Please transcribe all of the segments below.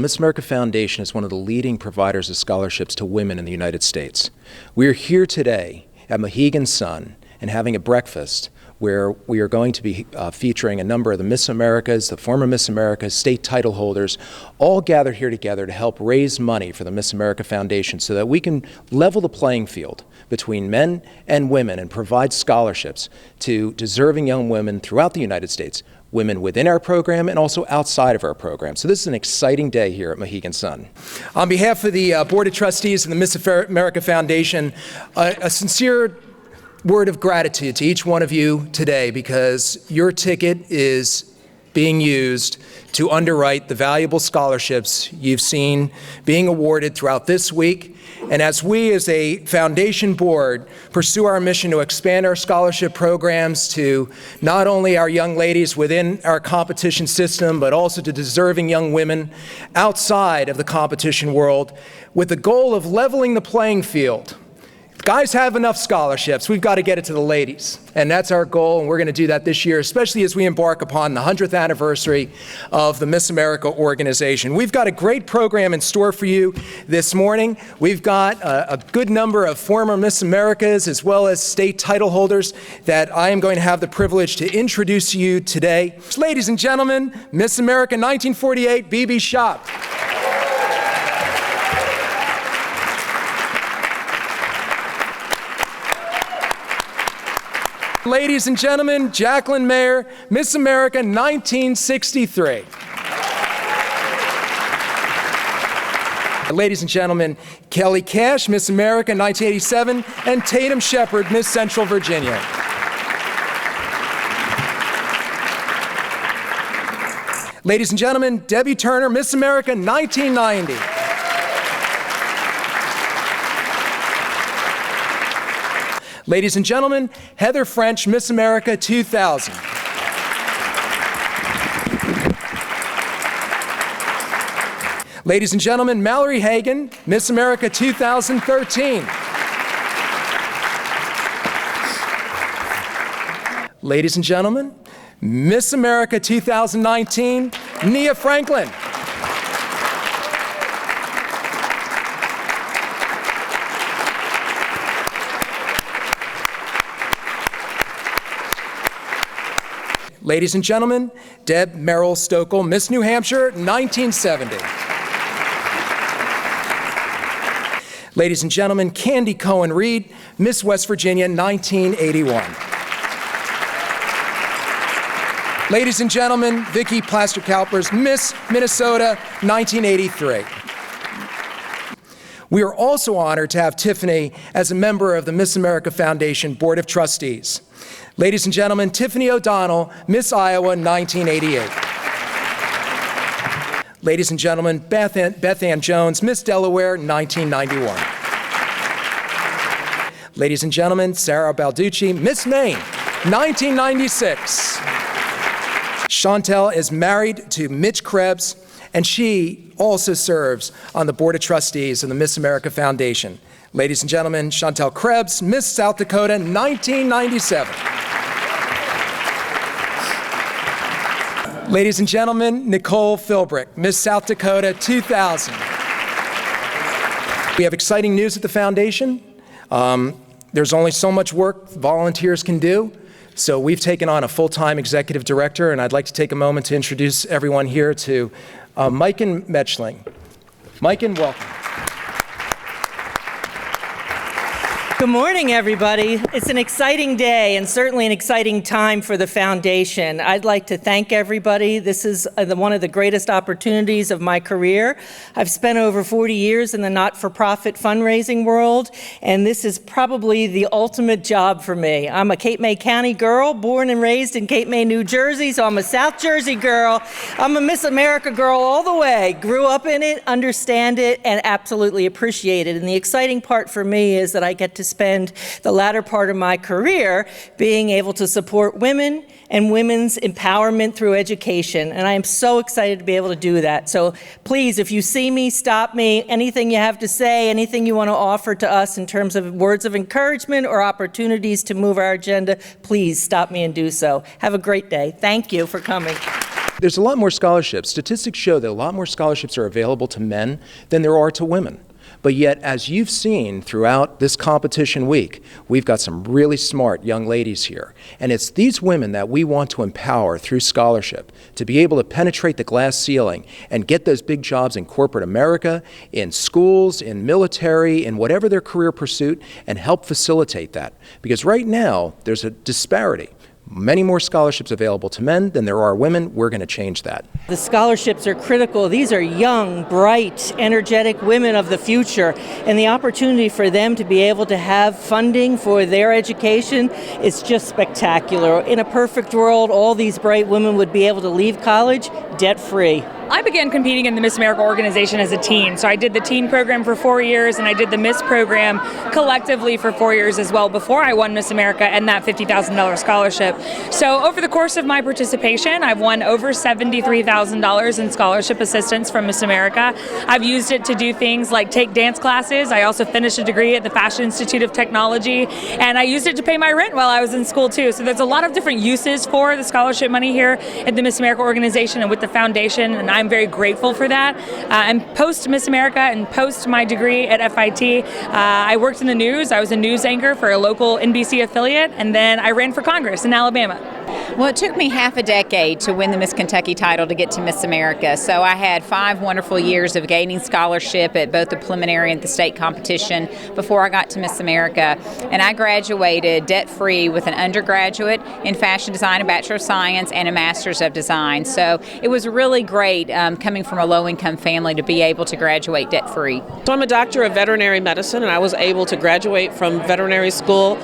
Miss America Foundation is one of the leading providers of scholarships to women in the United States. We are here today at Mohegan Sun and having a breakfast where we are going to be featuring a number of the Miss Americas, the former Miss Americas, state title holders, all gathered here together to help raise money for the Miss America Foundation so that we can level the playing field between men and women and provide scholarships to deserving young women throughout the United States, women within our program and also outside of our program. So this is an exciting day here at Mohegan Sun. On behalf of the Board of Trustees and the Miss America Foundation, a sincere word of gratitude to each one of you today, because your ticket is being used to underwrite the valuable scholarships you've seen being awarded throughout this week. And as we as a foundation board pursue our mission to expand our scholarship programs to not only our young ladies within our competition system, but also to deserving young women outside of the competition world, with the goal of leveling the playing field. Guys have enough scholarships. We've got to get it to the ladies. And that's our goal, and we're going to do that this year, especially as we embark upon the 100th anniversary of the Miss America organization. We've got a great program in store for you this morning. We've got a good number of former Miss Americas as well as state title holders that I am going to have the privilege to introduce to you today. Ladies and gentlemen, Miss America 1948, BEBE SHOPP. Ladies and gentlemen, JACQUELYN Mayer, Miss America 1963. Ladies and gentlemen, KELLYE Cash, Miss America 1987, and Tatum Shepard, Miss Central Virginia. Ladies and gentlemen, Debbie Turner, Miss America 1990. Ladies and gentlemen, Heather French, Miss America 2000. Ladies and gentlemen, Mallory Hagan, Miss America 2013. Ladies and gentlemen, Miss America 2019, Nia Franklin. Ladies and gentlemen, Deb Merrill Stokel, Miss New Hampshire, 1970. Ladies and gentlemen, Candy Cohen Reed, Miss West Virginia, 1981. Ladies and gentlemen, Vicki Plaster-Kalpers, Miss Minnesota, 1983. We are also honored to have Tiffany as a member of the Miss America Foundation Board of Trustees. Ladies and gentlemen, Tiffany O'Donnell, Miss Iowa, 1988. Ladies and gentlemen, Beth Ann Jones, Miss Delaware, 1991. Ladies and gentlemen, Sarah Balducci, Miss Maine, 1996. Chantel is married to Mitch Krebs, and she also serves on the Board of Trustees of the Miss America Foundation. Ladies and gentlemen, Chantel Krebs, Miss South Dakota, 1997. Ladies and gentlemen, Nicole Philbrick, Miss South Dakota, 2000. We have exciting news at the foundation. There's only so much work volunteers can do, so we've taken on a full-time executive director, and I'd like to take a moment to introduce everyone here to Maiken Metchling. Maiken, welcome. Good morning, everybody. It's an exciting day and certainly an exciting time for the foundation. I'd like to thank everybody. This is one of the greatest opportunities of my career. I've spent over 40 years in the not-for-profit fundraising world, and this is probably the ultimate job for me. I'm a Cape May County girl, born and raised in Cape May, New Jersey, so I'm a South Jersey girl. I'm a Miss America girl all the way. Grew up in it, understand it, and absolutely appreciate it. And the exciting part for me is that I get to spend the latter part of my career being able to support women and women's empowerment through education. And I am so excited to be able to do that. So please, if you see me, stop me. Anything you have to say, anything you want to offer to us in terms of words of encouragement or opportunities to move our agenda, please stop me and do so. Have a great day. Thank you for coming. There's a lot more scholarships. Statistics show that a lot more scholarships are available to men than there are to women. But yet, as you've seen throughout this competition week, we've got some really smart young ladies here. And it's these women that we want to empower through scholarship to be able to penetrate the glass ceiling and get those big jobs in corporate America, in schools, in military, in whatever their career pursuit, and help facilitate that. Because right now, there's a disparity. Many more scholarships available to men than there are women. We're going to change that. The scholarships are critical. These are young, bright, energetic women of the future, and the opportunity for them to be able to have funding for their education is just spectacular. In a perfect world, all these bright women would be able to leave college debt-free. I began competing in the Miss America organization as a teen. So I did the teen program for 4 years, and I did the Miss program collectively for 4 years as well before I won Miss America and that $50,000 scholarship. So over the course of my participation, I've won over $73,000 in scholarship assistance from Miss America. I've used it to do things like take dance classes. I also finished a degree at the Fashion Institute of Technology, and I used it to pay my rent while I was in school too. So there's a lot of different uses for the scholarship money here at the Miss America organization and with the foundation, and I'm very grateful for that. And post Miss America and post my degree at FIT, I worked in the news. I was a news anchor for a local NBC affiliate, and then I ran for Congress in Alabama. Well, it took me half a decade to win the Miss Kentucky title to get to Miss America. So I had 5 wonderful years of gaining scholarship at both the preliminary and the state competition before I got to Miss America. And I graduated debt-free with an undergraduate in fashion design, a Bachelor of Science, and a Master's of Design. So it was really great coming from a low-income family to be able to graduate debt-free. So I'm a doctor of veterinary medicine, and I was able to graduate from veterinary school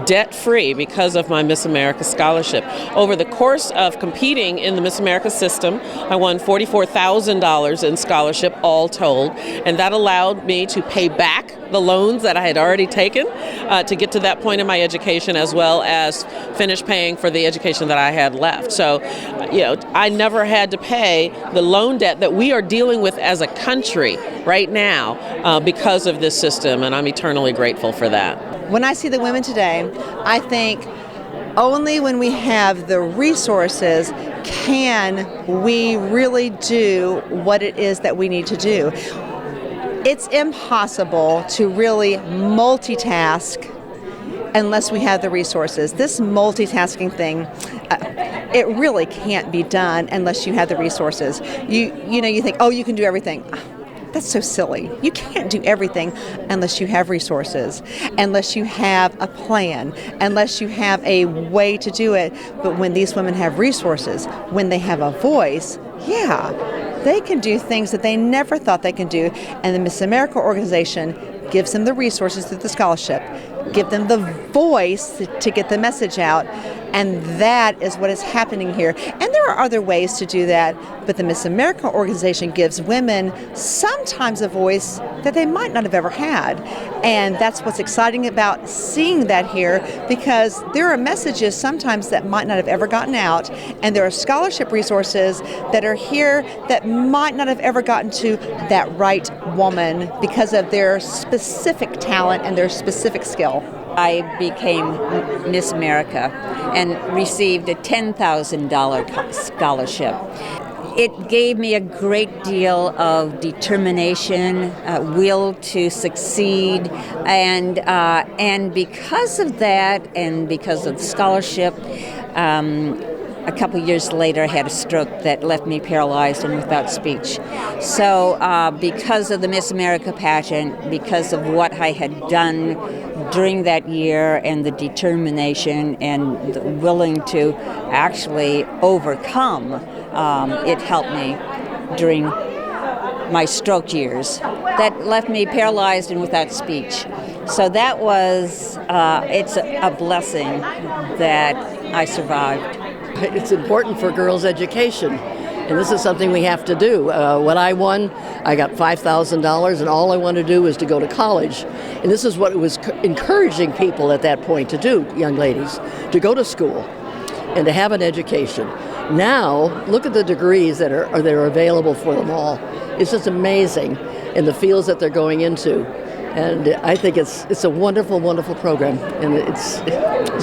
debt-free because of my Miss America scholarship. Over the course of competing in the Miss America system, I won $44,000 in scholarship all told, and that allowed me to pay back the loans that I had already taken to get to that point in my education, as well as finish paying for the education that I had left. So, I never had to pay the loan debt that we are dealing with as a country right now because of this system, and I'm eternally grateful for that. When I see the women today, I think only when we have the resources can we really do what it is that we need to do. It's impossible to really multitask unless we have the resources. This multitasking thing, it really can't be done unless you have the resources. You think, oh, you can do everything. That's so silly. You can't do everything unless you have resources, unless you have a plan, unless you have a way to do it. But when these women have resources, when they have a voice, yeah, they can do things that they never thought they can do. And the Miss America organization gives them the resources through the scholarship, give them the voice to get the message out, and that is what is happening here. And there are other ways to do that, but the Miss America organization gives women sometimes a voice that they might not have ever had. And that's what's exciting about seeing that here, because there are messages sometimes that might not have ever gotten out, and there are scholarship resources that are here that might not have ever gotten to that right woman because of their specific talent and their specific skill. I became Miss America and received a $10,000 scholarship. It gave me a great deal of determination, will to succeed, and because of that, and because of the scholarship, a couple years later I had a stroke that left me paralyzed and without speech. So because of the Miss America pageant, because of what I had done during that year and the determination and the willing to actually overcome, it helped me during my stroke years that left me paralyzed and without speech. So that was, it's a blessing that I survived. It's important for girls' education, and this is something we have to do. When I won, I got $5,000, and all I wanted to do was to go to college. And this is what it was encouraging people at that point to do, young ladies, to go to school and to have an education. Now, look at the degrees that are available for them all. It's just amazing in the fields that they're going into. And I think it's a wonderful, wonderful program, and it's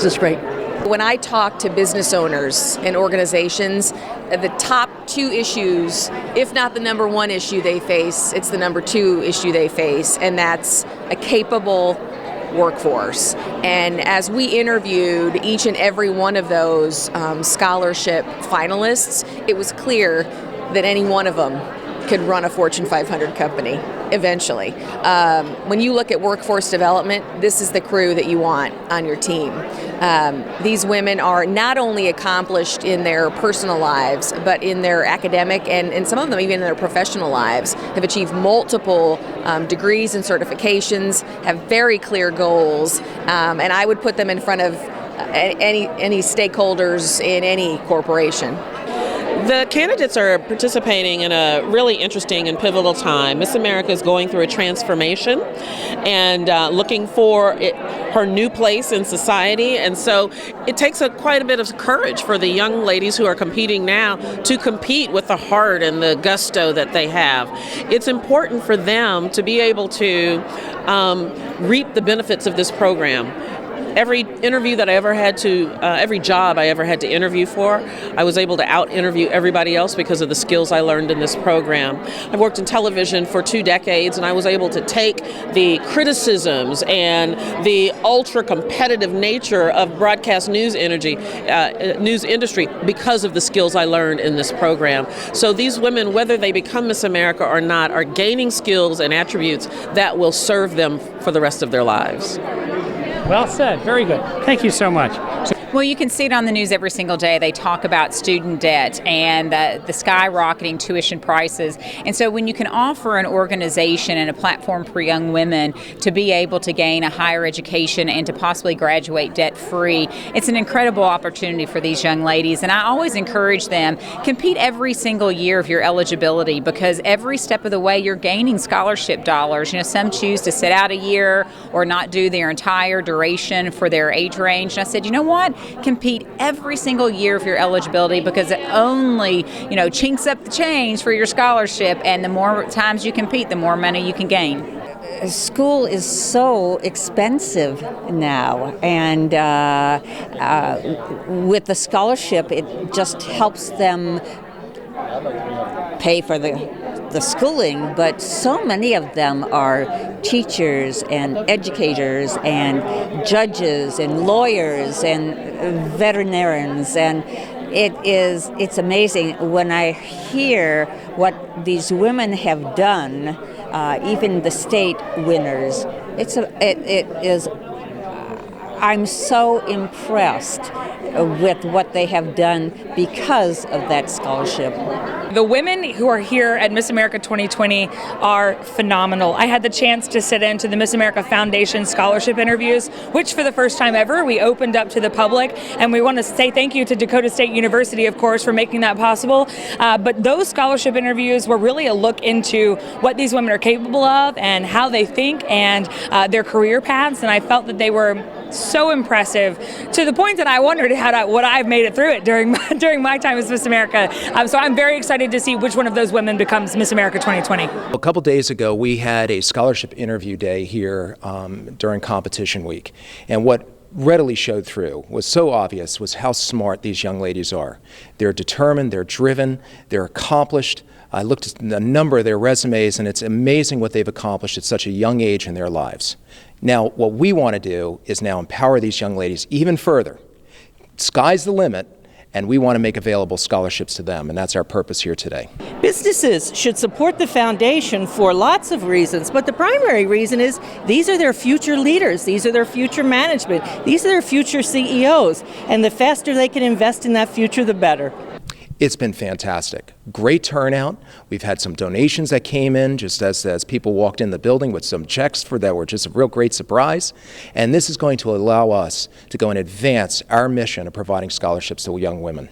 just great. When I talk to business owners and organizations, the top 2 issues, if not the number 1 issue they face, it's the number 2 issue they face, and that's a capable workforce. And as we interviewed each and every one of those scholarship finalists, it was clear that any one of them could run a Fortune 500 company eventually. When you look at workforce development, this is the crew that you want on your team. These women are not only accomplished in their personal lives, but in their academic and some of them even in their professional lives, have achieved multiple degrees and certifications, have very clear goals, and I would put them in front of any stakeholders in any corporation. The candidates are participating in a really interesting and pivotal time. Miss America is going through a transformation and looking for her new place in society, and so it takes quite a bit of courage for the young ladies who are competing now to compete with the heart and the gusto that they have. It's important for them to be able to reap the benefits of this program. Every interview that I ever had to, every job I ever had to interview for, I was able to out-interview everybody else because of the skills I learned in this program. I've worked in television for 2 decades, and I was able to take the criticisms and the ultra-competitive nature of broadcast news industry because of the skills I learned in this program. So these women, whether they become Miss America or not, are gaining skills and attributes that will serve them for the rest of their lives. Well said. Very good. Thank you so much. Well, you can see it on the news every single day. They talk about student debt and the skyrocketing tuition prices. And so when you can offer an organization and a platform for young women to be able to gain a higher education and to possibly graduate debt-free, it's an incredible opportunity for these young ladies. And I always encourage them, compete every single year of your eligibility, because every step of the way you're gaining scholarship dollars. You know, some choose to sit out a year or not do their entire duration for their age range. And I said, you know what? Compete every single year of your eligibility, because it only, chinks up the change for your scholarship, and the more times you compete, the more money you can gain. School is so expensive now, and with the scholarship, it just helps them pay for the schooling, but so many of them are teachers and educators and judges and lawyers and veterinarians, and it's amazing when I hear what these women have done, even the state winners. I'm so impressed with what they have done because of that scholarship. The women who are here at Miss America 2020 are phenomenal. I had the chance to sit into the Miss America Foundation scholarship interviews, which for the first time ever, we opened up to the public. And we want to say thank you to Dakota State University, of course, for making that possible. But those scholarship interviews were really a look into what these women are capable of and how they think and their career paths. And I felt that they were so impressive, to the point that I wondered would I have made it through it during my time as Miss America. So I'm very excited to see which one of those women becomes Miss America 2020. A couple days ago, we had a scholarship interview day here during competition week, and what readily showed through was so obvious was how smart these young ladies are. They're determined, they're driven, they're accomplished. I looked at a number of their resumes, and it's amazing what they've accomplished at such a young age in their lives. Now, what we want to do is now empower these young ladies even further. Sky's the limit, and we want to make available scholarships to them, and that's our purpose here today. Businesses should support the foundation for lots of reasons, but the primary reason is these are their future leaders, these are their future management, these are their future CEOs, and the faster they can invest in that future, the better. It's been fantastic. Great turnout. We've had some donations that came in just as people walked in the building with some checks that were just a real great surprise. And this is going to allow us to go and advance our mission of providing scholarships to young women.